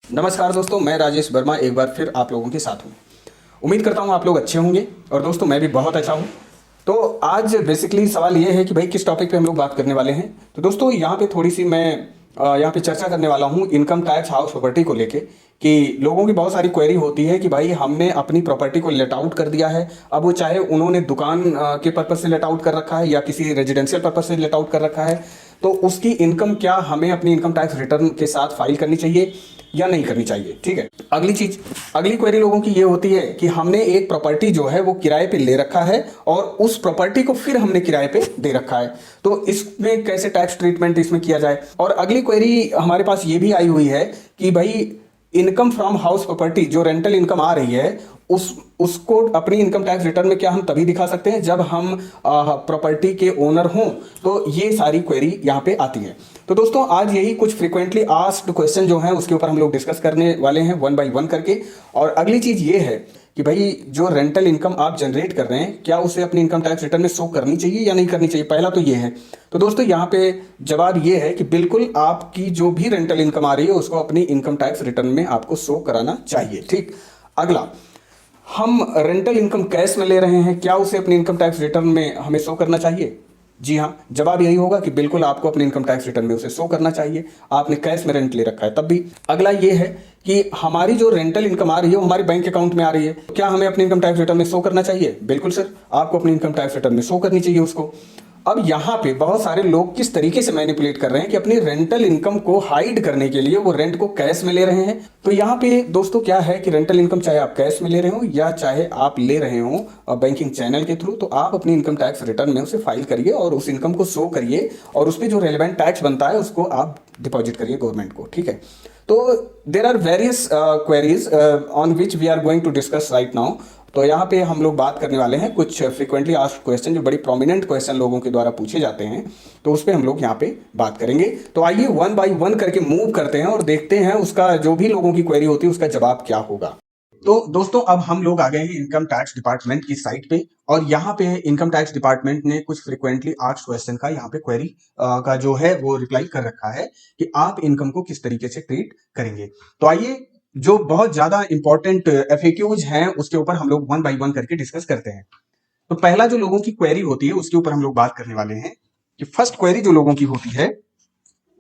नमस्कार दोस्तों, मैं राजेश वर्मा एक बार फिर आप लोगों के साथ हूँ। उम्मीद करता हूँ आप लोग अच्छे होंगे और दोस्तों मैं भी बहुत अच्छा हूँ। तो आज बेसिकली सवाल ये है कि भाई किस टॉपिक पे हम लोग बात करने वाले हैं। तो दोस्तों यहाँ पे थोड़ी सी मैं यहाँ पे चर्चा करने वाला हूँ इनकम टैक्स हाउस प्रॉपर्टी को लेके कि लोगों की बहुत सारी क्वेरी होती है कि भाई हमने अपनी प्रॉपर्टी को लेट आउट कर दिया है। अब वो चाहे उन्होंने दुकान के पर्पज से लेट आउट कर रखा है या किसी रेजिडेंशियल पर्पज से लेट आउट कर रखा है, तो उसकी इनकम क्या हमें अपनी इनकम टैक्स रिटर्न के साथ फाइल करनी चाहिए या नहीं करनी चाहिए। ठीक है। अगली क्वेरी लोगों की ये होती है कि हमने एक प्रॉपर्टी जो है वो किराए पे ले रखा है और उस प्रॉपर्टी को फिर हमने किराए पे दे रखा है, तो इसमें कैसे टैक्स ट्रीटमेंट इसमें किया जाए। और अगली क्वेरी हमारे पास ये भी आई हुई है कि भाई इनकम फ्रॉम हाउस प्रॉपर्टी जो रेंटल इनकम आ रही है उसको अपनी इनकम टैक्स रिटर्न में क्या हम तभी दिखा सकते हैं जब हम प्रॉपर्टी के ओनर हों। तो ये सारी क्वेरी यहाँ पे आती है। तो दोस्तों आज यही कुछ फ्रीक्वेंटली आस्क्ड क्वेश्चन जो हैं उसके ऊपर हम लोग डिस्कस करने वाले हैं वन बाय वन करके। और अगली चीज ये है कि भाई जो रेंटल इनकम आप जनरेट कर रहे हैं क्या उसे अपनी इनकम टैक्स रिटर्न में शो करनी चाहिए या नहीं करनी चाहिए, पहला तो ये है। तो दोस्तों यहाँ पे जवाब ये है कि बिल्कुल आपकी जो भी रेंटल इनकम आ रही है उसको अपनी इनकम टैक्स रिटर्न में आपको शो कराना चाहिए। ठीक। अगला, हम रेंटल इनकम कैश में ले रहे हैं, क्या उसे अपनी इनकम टैक्स रिटर्न में हमें शो करना चाहिए? जी हाँ, जवाब यही होगा कि बिल्कुल आपको अपने इनकम टैक्स रिटर्न में उसे शो करना चाहिए। आपने कैश में रेंट ले रखा है तब भी। अगला ये है कि हमारी जो रेंटल इनकम आ रही है वो हमारे बैंक अकाउंट में आ रही है, क्या हमें अपनी इनकम टैक्स रिटर्न में शो करना चाहिए? बिल्कुल सर, आपको अपनी इनकम टैक्स रिटर्न में शो करनी चाहिए उसको। अब यहाँ पे बहुत सारे लोग किस तरीके से मैनिपुलेट कर रहे हैं कि अपनी रेंटल इनकम को हाइड करने के लिए वो रेंट को कैश में ले रहे हैं। तो यहाँ पे दोस्तों क्या है कि रेंटल इनकम चाहे आप कैश में ले रहे हो या चाहे आप ले रहे हो बैंकिंग चैनल के थ्रू, तो आप अपनी इनकम टैक्स रिटर्न में उसे फाइल करिए और उस इनकम को शो करिए और उस पर जो रेलिवेंट टैक्स बनता है उसको आप डिपॉजिट करिए गवर्नमेंट को। ठीक है। तो there are various queries on which we are going to discuss right now. तो यहाँ पे हम लोग बात करने वाले हैं कुछ फ्रीक्वेंटली आस्क्ड क्वेश्चन जो बड़ी प्रोमिनेंट क्वेश्चन लोगों के द्वारा पूछे जाते हैं, तो उस पर हम लोग यहाँ पे बात करेंगे। तो आइए वन बाय वन करके मूव करते हैं और देखते हैं उसका जो भी लोगों की क्वेरी होती है उसका जवाब क्या होगा। तो दोस्तों अब हम लोग आ गए हैं इनकम टैक्स डिपार्टमेंट की साइट पे और यहाँ पे इनकम टैक्स डिपार्टमेंट ने कुछ फ्रीक्वेंटली आस्क्ड क्वेश्चन का यहाँ पे क्वेरी का जो है वो रिप्लाई कर रखा है कि आप इनकम को किस तरीके से ट्रीट करेंगे। तो आइए जो बहुत ज्यादा इंपॉर्टेंट एफएक्यूज हैं उसके ऊपर हम लोग वन बाय वन करके डिस्कस करते हैं। तो पहला जो लोगों की क्वेरी होती है उसके ऊपर हम लोग बात करने वाले हैं कि फर्स्ट क्वेरी जो लोगों की होती है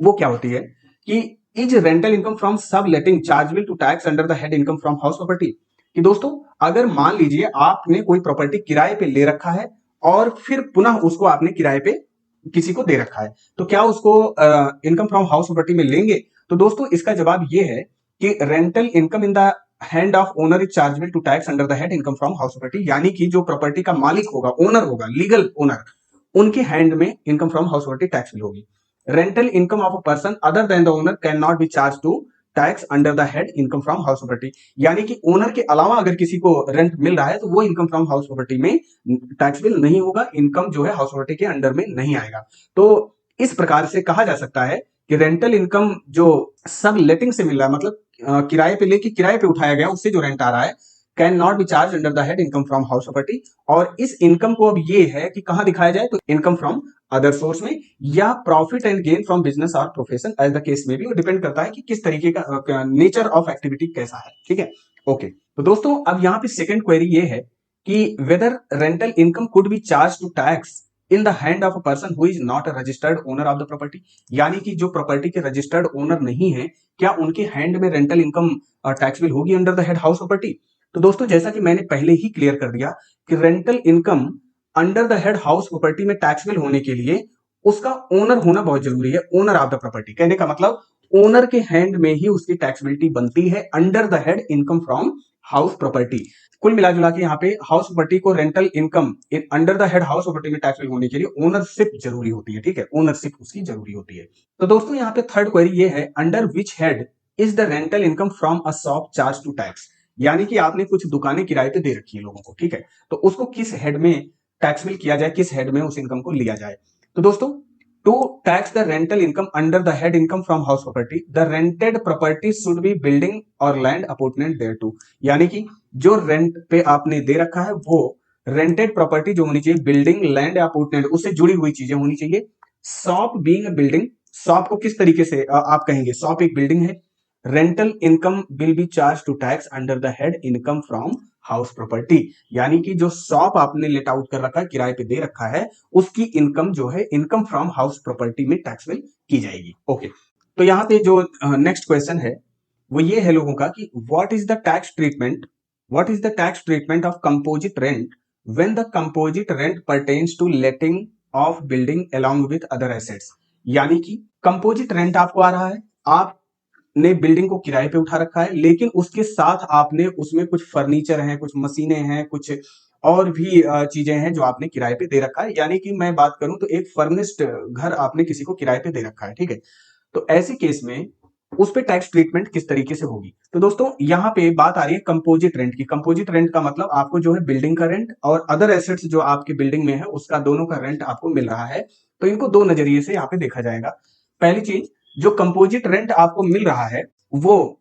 वो क्या होती है कि is rental income from subletting chargeable to tax under the head income from house property. कि दोस्तों अगर मान लीजिए आपने कोई प्रॉपर्टी किराए पे ले रखा है और फिर पुनः उसको आपने किराए पे किसी को दे रखा है, तो क्या उसको इनकम फ्रॉम हाउस प्रॉपर्टी में लेंगे? तो दोस्तों इसका जवाब ये है कि rental income in the hand of owner is chargeable to tax under the head income from house property. यानी कि जो प्रॉपर्टी का मालिक होगा, ओनर होगा, लीगल ओनर, उनके हैंड में income from house property taxable होगी। Rental income of a person other than the owner can not be charge to tax under the head income from house property. यानी कि owner के अलावा अगर किसी को रेंट मिल रहा है तो वो इनकम फ्रॉम हाउस प्रॉपर्टी में टैक्सेबल नहीं होगा, इनकम जो है हाउस प्रॉपर्टी के अंडर में नहीं आएगा। तो इस प्रकार से कहा जा सकता है कि रेंटल इनकम जो सब लेटिंग से मिल रहा है, मतलब किराए पे लेके किराए पे उठाया गया उससे जो रेंट आ रहा है, can not be charge under the head income from house property. और इस इनकम को अब ये है कि कहां दिखाया जाए, तो इनकम फ्रॉम अदर सोर्स में या profit and gain from business और प्रोफेशन एज द केस में भी, वो डिपेंड करता है कि किस तरीके का नेचर ऑफ एक्टिविटी कैसा है। ठीक है। ओके। तो दोस्तों अब यहाँ पे सेकंड क्वेरी ये है कि whether rental income could be charge to tax in the hand of a person who is not a registered owner of the property. यानी कि जो प्रॉपर्टी के रजिस्टर्ड ओनर नहीं है, क्या उनके हैंड में रेंटल इनकम टैक्सेबल होगी under the head house property? तो दोस्तों जैसा कि मैंने पहले ही क्लियर कर दिया कि rental income under the head house property में टैक्सेबल होने के लिए उसका ओनर होना बहुत जरूरी है। ओनर ऑफ द प्रॉपर्टी कहने का मतलब ओनर के हैंड में ही उसकी टैक्सेबिलिटी बनती है under the head income from house property. कुल मिला जुला के यहाँ पे हाउस प्रॉपर्टी को rental income under the head house property में टैक्सेबल होने के लिए ओनरशिप जरूरी होती है। ठीक है, ओनरशिप उसकी जरूरी होती है। तो दोस्तों यहाँ पे थर्ड क्वेरी ये है, under which head is the rental income from a shop charge to tax. यानी कि आपने कुछ दुकानें किराए पे दे रखी है लोगों को, ठीक है, तो उसको किस हेड में टैक्सेबल किया जाए, किस हेड में उस इनकम को लिया जाए? तो दोस्तों to tax the rental income under the head income from house property the rented property should be building और लैंड अपॉर्चुनेट देयर टू। यानी कि जो रेंट पे आपने दे रखा है वो रेंटेड प्रॉपर्टी जो होनी चाहिए, बिल्डिंग, लैंड अपॉर्चुनेट, उससे जुड़ी हुई चीजें होनी चाहिए। Shop being a building, shop को किस तरीके से आप कहेंगे? शॉप एक बिल्डिंग है, rental income will be charge to tax under the head income from house property. यानी कि जो शॉप आपने लेट आउट कर रखा है, किराए पे दे रखा है, उसकी इनकम जो है इनकम फ्रॉम हाउस प्रॉपर्टी में टैक्सेबल की जाएगी। ओके, तो यहाँ पे जो नेक्स्ट क्वेश्चन है वो ये है लोगों का कि what is the tax treatment of composite rent when the composite rent pertains to letting of building along with other assets. यानी कि कंपोजिट रेंट आपको आ रहा है, आपने बिल्डिंग को किराए पे उठा रखा है, लेकिन उसके साथ आपने उसमें कुछ फर्नीचर है, कुछ मशीनें हैं, कुछ और भी चीजें हैं जो आपने किराए पे दे रखा है। यानी कि मैं बात करूं तो एक फर्निश्ड घर आपने किसी को किराए पे दे रखा है, ठीक है। तो ऐसे केस में उस पे टैक्स ट्रीटमेंट किस तरीके से होगी। तो दोस्तों यहाँ पे बात आ रही है कंपोजिट रेंट की। कंपोजिट रेंट का मतलब आपको जो है बिल्डिंग का रेंट और अदर एसेट्स जो आपके बिल्डिंग में है उसका दोनों का रेंट आपको मिल रहा है। तो इनको दो नजरिए से यहाँ पे देखा जाएगा। पहली चीज, जो कंपोजिट रेंट आपको मिल रहा है वो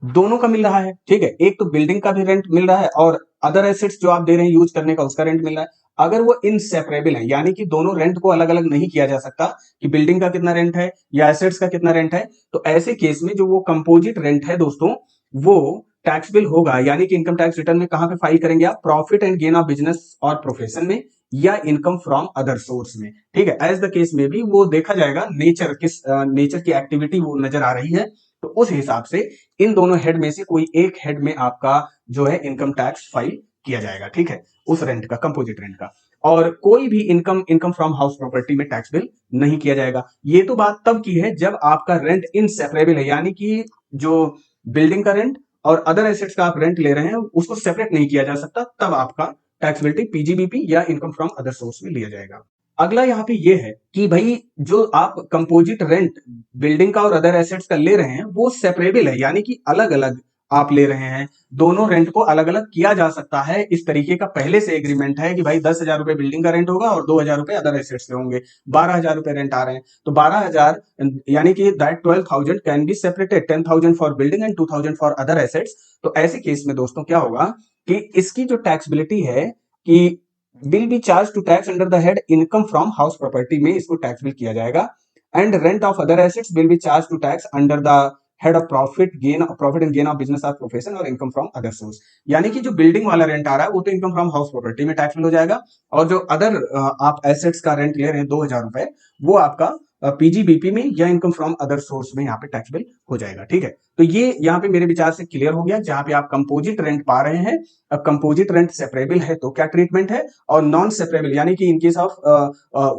दोनों का मिल रहा है, ठीक है। एक तो बिल्डिंग का भी रेंट मिल रहा है और अदर एसेट्स जो आप दे रहे हैं यूज करने का उसका रेंट मिल रहा है। अगर वो इनसेपरेबल है, यानी कि दोनों रेंट को अलग अलग नहीं किया जा सकता कि बिल्डिंग का कितना रेंट है या एसेट्स का कितना रेंट है, तो ऐसे केस में जो वो कंपोजिट रेंट है दोस्तों वो टैक्सेबल होगा। यानी कि इनकम टैक्स रिटर्न में कहां पे फाइल करेंगे आप? Profit and gain of business और प्रोफेशन में या इनकम फ्रॉम अदर सोर्स में, ठीक है। एज द केस में भी वो देखा जाएगा नेचर किस नेचर की एक्टिविटी वो नजर आ रही है, तो उस हिसाब से इन दोनों हेड में से कोई एक हेड में आपका जो है इनकम टैक्स फाइल किया जाएगा, ठीक है, उस रेंट का, कंपोजिट रेंट का। और कोई भी इनकम फ्रॉम हाउस प्रॉपर्टी में टैक्स बिल नहीं किया जाएगा। ये तो बात तब की है जब आपका रेंट इनसेपरेबल है, यानी कि जो बिल्डिंग का रेंट और अदर एसेट्स का आप रेंट ले रहे हैं उसको सेपरेट नहीं किया जा सकता, तब आपका टैक्सेबिलिटी पीजीबीपी या इनकम फ्रॉम अदर सोर्स में लिया जाएगा। अगला यहाँ पे ये है कि भाई जो आप कंपोजिट रेंट बिल्डिंग का और अदर एसेट्स का ले रहे हैं वो सेपरेबल है, यानी कि अलग अलग आप ले रहे हैं। दोनों रेंट को अलग अलग किया जा सकता है, इस तरीके का पहले से एग्रीमेंट है कि भाई 10,000 रुपए बिल्डिंग का रेंट होगा और 2,000 रुपए अदर एसेट्स के होंगे। 12,000 रुपए रेंट आ रहे हैं तो 12,000 यानी कि that 12,000 can be separated, 10,000 for building and 2,000 for other assets. तो ऐसे केस में दोस्तों क्या होगा कि इसकी जो टैक्सबिलिटी है कि will be charge to tax under the head income from house property में इसको टैक्स बिल किया जाएगा। And rent of other assets will be charge to tax under the head of profit and gain of business of profession और income from other source. यानी कि जो building वाला rent आ रहा है वो तो इनकम फ्रॉम हाउस प्रॉपर्टी में टैक्स बिल हो जाएगा, और जो अदर आप एसेट्स का रेंट ले रहे हैं 2,000 रुपए, वो आपका पीजीबीपी में या इनकम फ्रॉम अदर सोर्स में यहाँ पे टैक्स बिल हो जाएगा, ठीक है। तो ये यहाँ पे मेरे विचार से क्लियर हो गया। जहां पे आप कंपोजिट रेंट पा रहे हैं, अब कंपोजिट रेंट सेपरेबल है तो क्या ट्रीटमेंट है, और नॉन सेपरेबल यानी कि इन केस ऑफ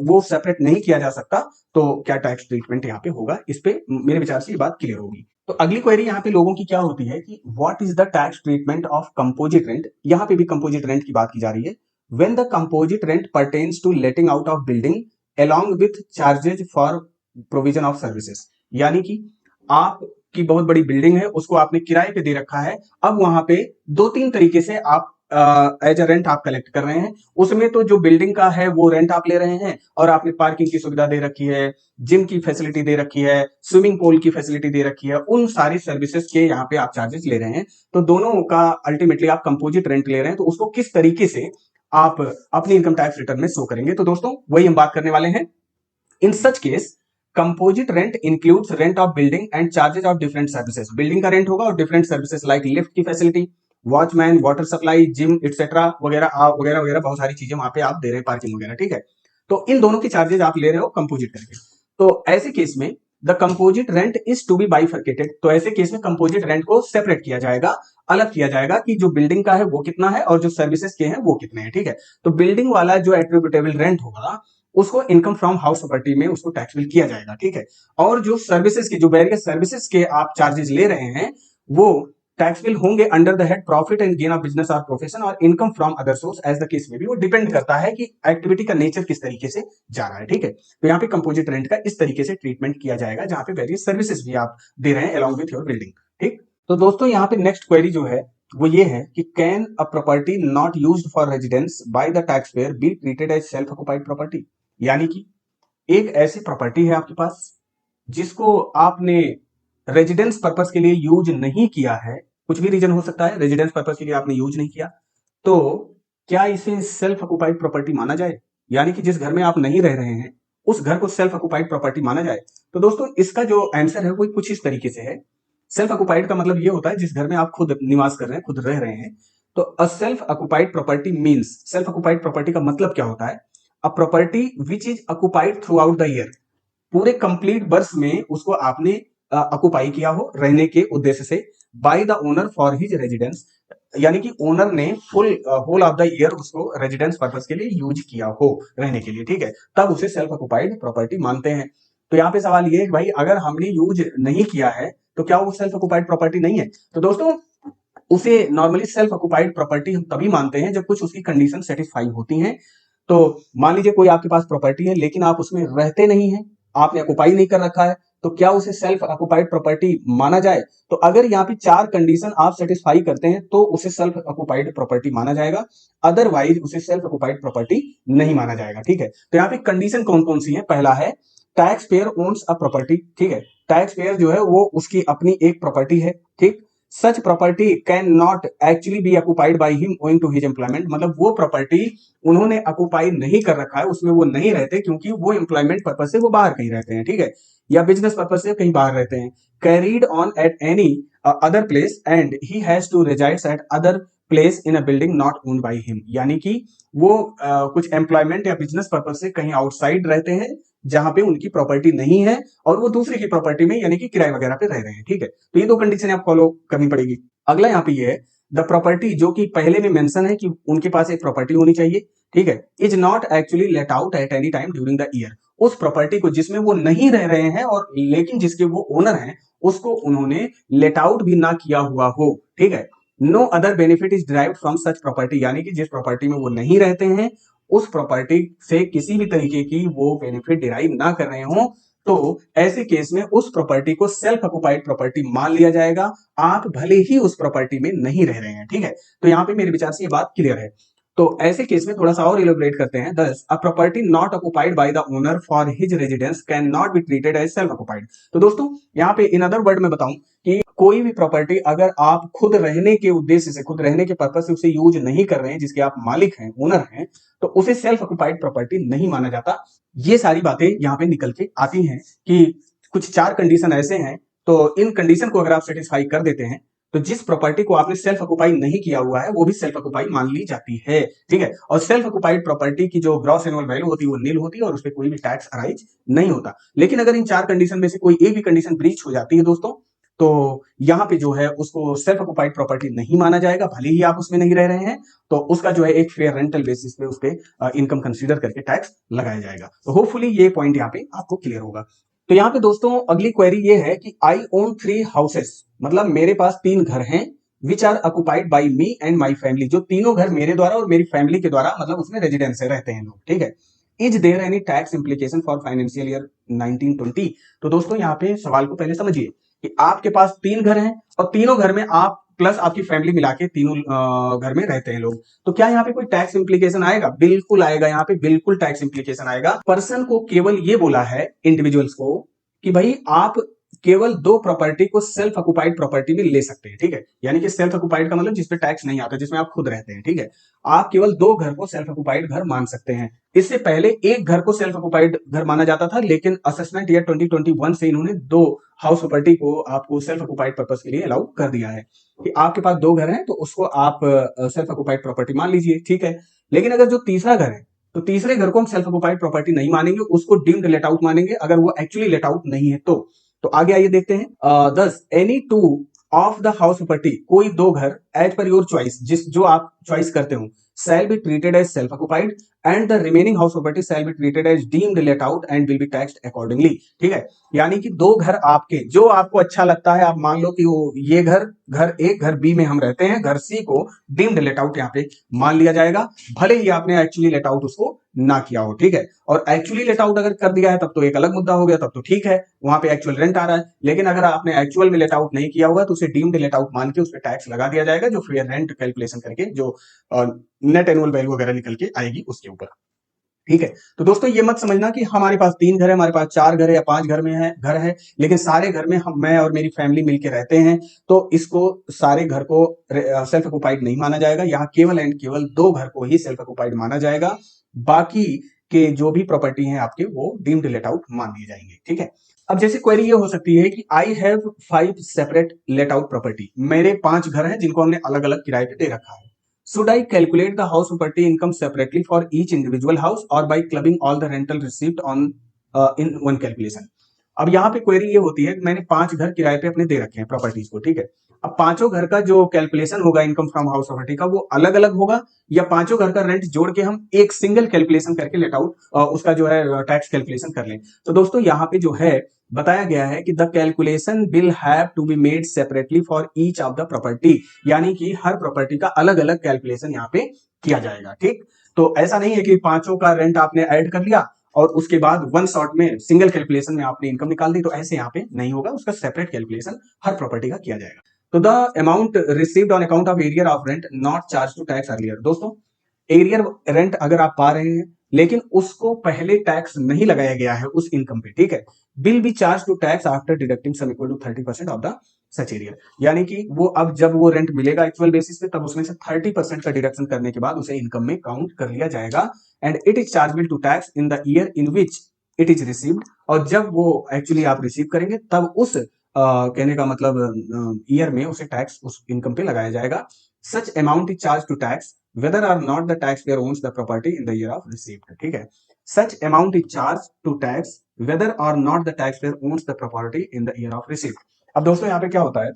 वो सेपरेट नहीं किया जा सकता तो क्या टैक्स ट्रीटमेंट यहाँ पे होगा। इस पे मेरे विचार से ये बात क्लियर होगी। तो अगली क्वेरी यहाँ पे लोगों की क्या होती है कि what is the tax treatment of composite rent. यहाँ पे भी कंपोजिट रेंट की बात की जा रही है। When the composite rent pertains to letting out of building along with charges for provision of services. यानी कि आपकी बहुत बड़ी बिल्डिंग है, उसको आपने किराए पे दे रखा है। अब वहां पे दो तीन तरीके से आप एज अ रेंट आप कलेक्ट कर रहे हैं। उसमें तो जो बिल्डिंग का है वो रेंट आप ले रहे हैं, और आपने पार्किंग की सुविधा दे रखी है, जिम की फैसिलिटी दे रखी है, स्विमिंग पूल की फैसिलिटी दे रखी है, उन सारी सर्विसेज के यहाँ पे आप चार्जेस ले रहे हैं। तो दोनों का अल्टीमेटली आप कंपोजिट रेंट ले रहे हैं, तो उसको किस तरीके से आप अपनी इनकम टैक्स रिटर्न में शो करेंगे। तो दोस्तों वही हम बात करने वाले हैं। In such case composite rent includes rent of building and charges of different services. Building का रेंट होगा और डिफरेंट सर्विसेज लाइक लिफ्ट की facility, watchman, water supply, gym etcetera वगैरह वगैरह वगैरह, बहुत सारी चीजें वहां पे आप दे रहे हैं, पार्किंग वगैरह, ठीक है। तो इन दोनों की चार्जेस आप ले रहे हो कंपोजिट करके। तो ऐसे केस में the composite rent is to be bifurcated. तो ऐसे केस में कंपोजिट रेंट को सेपरेट किया जाएगा, अलग किया जाएगा कि जो बिल्डिंग का है वो कितना है और जो सर्विसेज के हैं वो कितने हैं, ठीक है। तो बिल्डिंग वाला जो एट्रीब्यूटेबल रेंट होगा उसको इनकम फ्रॉम हाउस प्रॉपर्टी में उसको टैक्सेबल किया जाएगा, ठीक है। और जो सर्विसेज के, जो वेरियस सर्विसेज के आप चार्जेस ले रहे हैं वो टैक्सेबल होंगे under the head profit and gain of business और प्रोफेशन और income from other source. As the case में भी वो डिपेंड करता है कि एक्टिविटी का नेचर किस तरीके से जा रहा है, ठीक है। तो यहाँ पे कंपोजिट रेंट का इस तरीके से ट्रीटमेंट किया जाएगा जहां पे वेरियस सर्विसेज भी आप दे रहे हैं अलॉन्ग विथ योर बिल्डिंग, ठीक। तो दोस्तों यहाँ पे नेक्स्ट क्वेरी जो है वो ये है कि can a property not used for residence by the taxpayer be treated as self occupied property. यानी कि एक ऐसी प्रॉपर्टी है आपके पास जिसको आपने रेजिडेंस पर्पस के लिए यूज नहीं किया है, कुछ भी रीजन हो सकता है, रेजिडेंस पर्पस के लिए आपने यूज नहीं किया, तो क्या इसे सेल्फ ऑक्युपाइड प्रॉपर्टी माना जाए। यानी कि जिस घर में आप नहीं रह रहे हैं उस घर को सेल्फ ऑक्युपाइड प्रॉपर्टी माना जाए। तो दोस्तों इसका जो आंसर है वो कुछ इस तरीके से है सेल्फ ऑक्युपाइड का मतलब ये होता है जिस घर में आप खुद निवास कर रहे हैं, खुद रह रहे हैं। तो a self occupied property means, self occupied property का मतलब क्या होता है? A property which is occupied through out the year, पूरे कंप्लीट वर्ष में उसको आपने ऑक्युपाई किया हो रहने के उद्देश्य से, by the owner for his residence, यानी कि ओनर ने full whole of the year उसको रेजिडेंस पर्पस के लिए यूज किया हो रहने के लिए, ठीक है, तब उसे सेल्फ ऑक्युपाइड प्रॉपर्टी मानते हैं। तो यहाँ पे सवाल ये है कि भाई अगर हमने यूज नहीं किया है तो क्या वो सेल्फ ऑक्युपाइड प्रॉपर्टी नहीं है? तो दोस्तों उसे नॉर्मली सेल्फ ऑक्युपाइड प्रॉपर्टी हम तभी मानते हैं जब कुछ उसकी कंडीशन सेटिस्फाई होती हैं। तो मान लीजिए कोई आपके पास प्रॉपर्टी है लेकिन आप उसमें रहते नहीं हैं, आपने ऑक्युपाई नहीं कर रखा है, तो क्या उसे सेल्फ ऑक्युपाइड प्रॉपर्टी माना जाए? तो अगर यहाँ पे 4 कंडीशन आप सेटिस्फाई करते हैं तो उसे सेल्फ ऑक्युपाइड प्रॉपर्टी माना जाएगा, अदरवाइज उसे सेल्फ ऑक्युपाइड प्रॉपर्टी नहीं माना जाएगा, ठीक है। तो यहाँ पे कंडीशन कौन कौन सी है? पहला है tax payer owns a property, ठीक है, टैक्स पेयर जो है वो उसकी अपनी एक प्रॉपर्टी है, ठीक। Such property cannot actually be occupied by him owing to his employment, मतलब वो प्रॉपर्टी उन्होंने ऑक्युपाई नहीं कर रखा है, उसमें वो नहीं रहते क्योंकि वो एम्प्लॉयमेंट पर्पज से वो बाहर कहीं रहते हैं, ठीक है, या बिजनेस पर्पज से कहीं बाहर रहते हैं। Carried on at any other place and he has to resides at other place in a building not owned by him, यानी कि वो कुछ एम्प्लॉयमेंट या बिजनेस पर्पज से कहीं आउटसाइड रहते हैं जहां पे उनकी प्रॉपर्टी नहीं है और वो दूसरे की प्रॉपर्टी में यानी कि किराए वगैरह पे रह रहे हैं, ठीक है। तो ये 2 कंडीशन आप फॉलो करनी पड़ेगी। अगला यहाँ पे ये है द प्रॉपर्टी, जो कि पहले में मेंशन है कि उनके पास एक प्रॉपर्टी होनी चाहिए, ठीक है, is not actually let out at any time during the year, उस प्रॉपर्टी को जिसमें वो नहीं रह रहे हैं और लेकिन जिसके वो ओनर हैं उसको उन्होंने लेट आउट भी ना किया हुआ हो, ठीक है। No other benefit is derived from such property, यानी कि जिस प्रॉपर्टी में वो नहीं रहते हैं उस प्रॉपर्टी से किसी भी तरीके की वो बेनिफिट डिराइव ना कर रहे हो, तो ऐसे केस में उस प्रॉपर्टी को सेल्फ ऑक्युपाइड प्रॉपर्टी मान लिया जाएगा, आप भले ही उस प्रॉपर्टी में नहीं रह रहे हैं, ठीक है। तो यहां पे मेरे विचार से ये बात क्लियर है। तो ऐसे केस में थोड़ा सा और इलेबोरेट करते हैं। Thus a property not occupied by the owner for his residence can not be treated as self occupied. तो दोस्तों यहाँ पे इन अदर वर्ड में बताऊं कि कोई भी प्रॉपर्टी अगर आप खुद रहने के उद्देश्य से, खुद रहने के पर्पज से उसे यूज नहीं कर रहे हैं, जिसके आप मालिक हैं, ओनर हैं, तो उसे सेल्फ ऑक्युपाइड प्रॉपर्टी नहीं माना जाता। ये सारी बातें यहाँ पे निकल के आती हैं कि कुछ 4 कंडीशन ऐसे हैं, तो इन कंडीशन को अगर आप सेटिस्फाई कर देते हैं तो जिस प्रॉपर्टी को आपने सेल्फ ऑक्युपाई नहीं किया हुआ है वो भी सेल्फ ऑक्युपाई मान ली जाती है, ठीक है। और सेल्फ ऑक्युपाइड प्रॉपर्टी की जो ग्रॉस एनुअल वैल्यू होती है वो नील होती है और उस पर कोई भी टैक्स अराइज नहीं होता। लेकिन अगर इन 4 कंडीशन में से कोई एक भी कंडीशन ब्रीच हो जाती है दोस्तों, तो यहाँ पे जो है उसको सेल्फ ऑक्युपाइड प्रॉपर्टी नहीं माना जाएगा, भले ही आप उसमें नहीं रह रहे हैं, तो उसका जो है एक फेयर रेंटल बेसिस पे उस पर इनकम कंसीडर करके टैक्स लगाया जाएगा। तो होपफुली ये पॉइंट यहाँ पे आपको क्लियर होगा। तो यहाँ पे दोस्तों अगली क्वेरी ये है कि आई ओन 3 हाउसेस, मतलब मेरे पास 3 घर हैं, which are occupied by me and my family, जो तीनों घर मेरे द्वारा और मेरी फैमिली के द्वारा, मतलब उसमें रेजिडेंस से रहते हैं लोग, ठीक है। Is there any tax implication for financial year 1920? तो दोस्तों यहाँ पे सवाल को पहले समझिए कि आपके पास 3 घर हैं और तीनों घर में आप प्लस आपकी फैमिली मिला के तीनों घर में रहते हैं लोग, तो क्या यहाँ पे कोई टैक्स इंप्लीकेशन आएगा? बिल्कुल आएगा, यहाँ पे बिल्कुल टैक्स इंप्लीकेशन आएगा। पर्सन को केवल ये बोला है, इंडिविजुअल्स को, कि भाई आप केवल 2 प्रॉपर्टी को सेल्फ ऑक्युपाइड प्रॉपर्टी में ले सकते हैं, ठीक है, यानी कि सेल्फ ऑक्युपाइड का मतलब जिसपे टैक्स नहीं आता, जिसमें आप खुद रहते हैं, ठीक है। आप केवल 2 घर को सेल्फ ऑक्युपाइड घर मान सकते हैं। इससे पहले एक घर को सेल्फ ऑक्युपाइड घर माना जाता था, लेकिन असेसमेंट ईयर 2021 से इन्होंने 2 हाउस प्रॉपर्टी को आपको सेल्फ ऑक्युपाइड पर्पस के लिए अलाउ कर दिया है कि आपके पास 2 घर हैं तो उसको आप सेल्फ ऑक्युपाइड प्रॉपर्टी मान लीजिए, ठीक है। लेकिन अगर जो तीसरा घर है तो तीसरे घर को हम सेल्फ ऑक्युपाइड प्रॉपर्टी नहीं मानेंगे, उसको डीम्ड लेट आउट मानेंगे, अगर वो एक्चुअली लेट आउट नहीं है तो आगे आइए देखते हैं। 10 any 2 of the house property, कोई 2 घर एज पर योर चॉइस, जिस जो आप चॉइस करते हो, shall be treated as self occupied and the remaining house property shall be treated as deemed let out and will be taxed accordingly, ठीक है। यानी कि 2 घर आपके, जो आपको अच्छा लगता है, आप मान लो कि वो ये घर ए, घर बी में हम रहते हैं, घर सी को डीम्ड लेट आउट यहाँ पे मान लिया जाएगा, भले ही आपने एक्चुअली लेट आउट उसको ना किया हो, ठीक है। और एक्चुअली लेट आउट अगर कर दिया है तब तो एक अलग मुद्दा हो गया, तब तो ठीक है, वहां पे एक्चुअल रेंट आ रहा है। लेकिन अगर आपने एक्चुअल में लेट आउट नहीं किया होगा तो उसे डीम्ड लेट आउट मान के उस पर टैक्स लगा दिया जाएगा, जो फेयर रेंट कैलकुलेशन करके जो नेट एनुअल वैल्यू वगैरह निकल के आएगी उसके ऊपर, ठीक है। तो दोस्तों ये मत समझना कि हमारे पास 3 घर है, हमारे पास 4 घर है या 5 घर है, लेकिन सारे घर में हम, मैं और मेरी फैमिली मिलके रहते हैं, तो इसको सारे घर को सेल्फ ऑक्युपाइड नहीं माना जाएगा। यहाँ केवल एंड केवल 2 घर को ही सेल्फ ऑक्युपाइड माना जाएगा, बाकी के जो भी प्रॉपर्टी है आपके वो डीम्ड लेट आउट मान दिए जाएंगे, ठीक है। अब जैसे क्वेरी ये हो सकती है कि I have 5 separate let out property, मेरे 5 घर हैं जिनको हमने अलग अलग किराए पे दे रखा है। Should I calculate the house property income separately for each individual house और by clubbing all the rental received on in one calculation. अब यहाँ पे क्वेरी ये होती है कि मैंने 5 घर किराए पे अपने दे रखे हैं प्रॉपर्टीज को, ठीक है। अब पांचों घर का जो कैलकुलेशन होगा इनकम फ्रॉम हाउस प्रॉपर्टी का वो अलग अलग होगा, या पांचों घर का रेंट जोड़ के हम एक सिंगल कैलकुलेशन करके लेट आउट उसका जो है टैक्स कैलकुलेशन कर लें। तो दोस्तों यहाँ पे जो है बताया गया है कि the calculation will have to be made separately for each of the property, यानी कि हर प्रॉपर्टी का अलग अलग कैलकुलेशन यहाँ पे किया जाएगा, ठीक। तो ऐसा नहीं है कि पांचों का रेंट आपने ऐड कर लिया और उसके बाद वन शॉट में सिंगल कैलकुलेशन में आपने इनकम निकाल दी, तो ऐसे यहाँ पे नहीं होगा, उसका सेपरेट कैलकुलेशन हर प्रॉपर्टी का किया जाएगा। तो the amount received on account of arrear of rent not charge to tax earlier. दोस्तों एरियर रेंट अगर आप पा रहे हैं लेकिन उसको पहले टैक्स नहीं लगाया गया है उस इनकम पे, ठीक है, will be charge to tax after deducting sum equal to 30% of the such arrear. यानी कि वो अब जब वो रेंट मिलेगा एक्चुअल बेसिस पे तब उसमें से 30% का डिडक्शन करने के बाद उसे इनकम में काउंट कर लिया जाएगा and it is chargeable to tax in the year in which it is received. और जब वो एक्चुअली आप रिसीव करेंगे तब उस कहने का मतलब ईयर में उसे टैक्स उस इनकम पे लगाया जाएगा। Such amount is charge to tax whether or not the taxpayer owns the property in the year of receipt, ठीक है। such amount is charged to tax whether or not the taxpayer owns the property in the year of receipt। अब दोस्तों यहाँ पे क्या होता है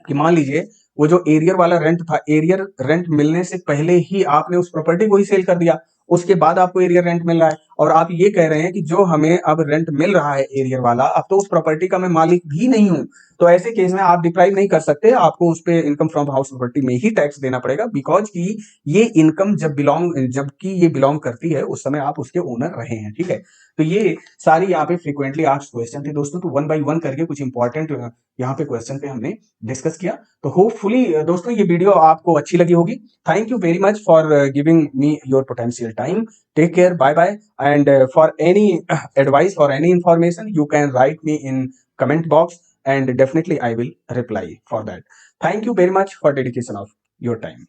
कि मान लीजिए वो जो एरियर वाला रेंट था, एरियर रेंट मिलने से पहले ही आपने उस प्रॉपर्टी को ही सेल कर दिया, उसके बाद आपको एरियर रेंट मिल रहा है और आप ये कह रहे हैं कि जो हमें अब रेंट मिल रहा है एरियर वाला, अब तो उस प्रॉपर्टी का मैं मालिक भी नहीं हूं। तो ऐसे केस में आप डिप्राइव नहीं कर सकते, आपको उस पे इनकम फ्रॉम हाउस प्रॉपर्टी में ही टैक्स देना पड़ेगा, बिकॉज की ये इनकम जबकि ये बिलोंग करती है उस समय आप उसके ओनर रहे हैं, ठीक है। तो ये सारी यहाँ पे फ्रीक्वेंटली आस्क्ड क्वेश्चन थे दोस्तों, तो वन बाय वन करके कुछ इंपॉर्टेंट यहाँ पे क्वेश्चन पे हमने डिस्कस किया। तो होपफुली दोस्तों ये वीडियो आपको अच्छी लगी होगी। Thank you very much for giving me your potential time. Take care, bye bye, and for any advice or any information you can write me in comment box and definitely I will reply for that. Thank you very much for dedication of your time.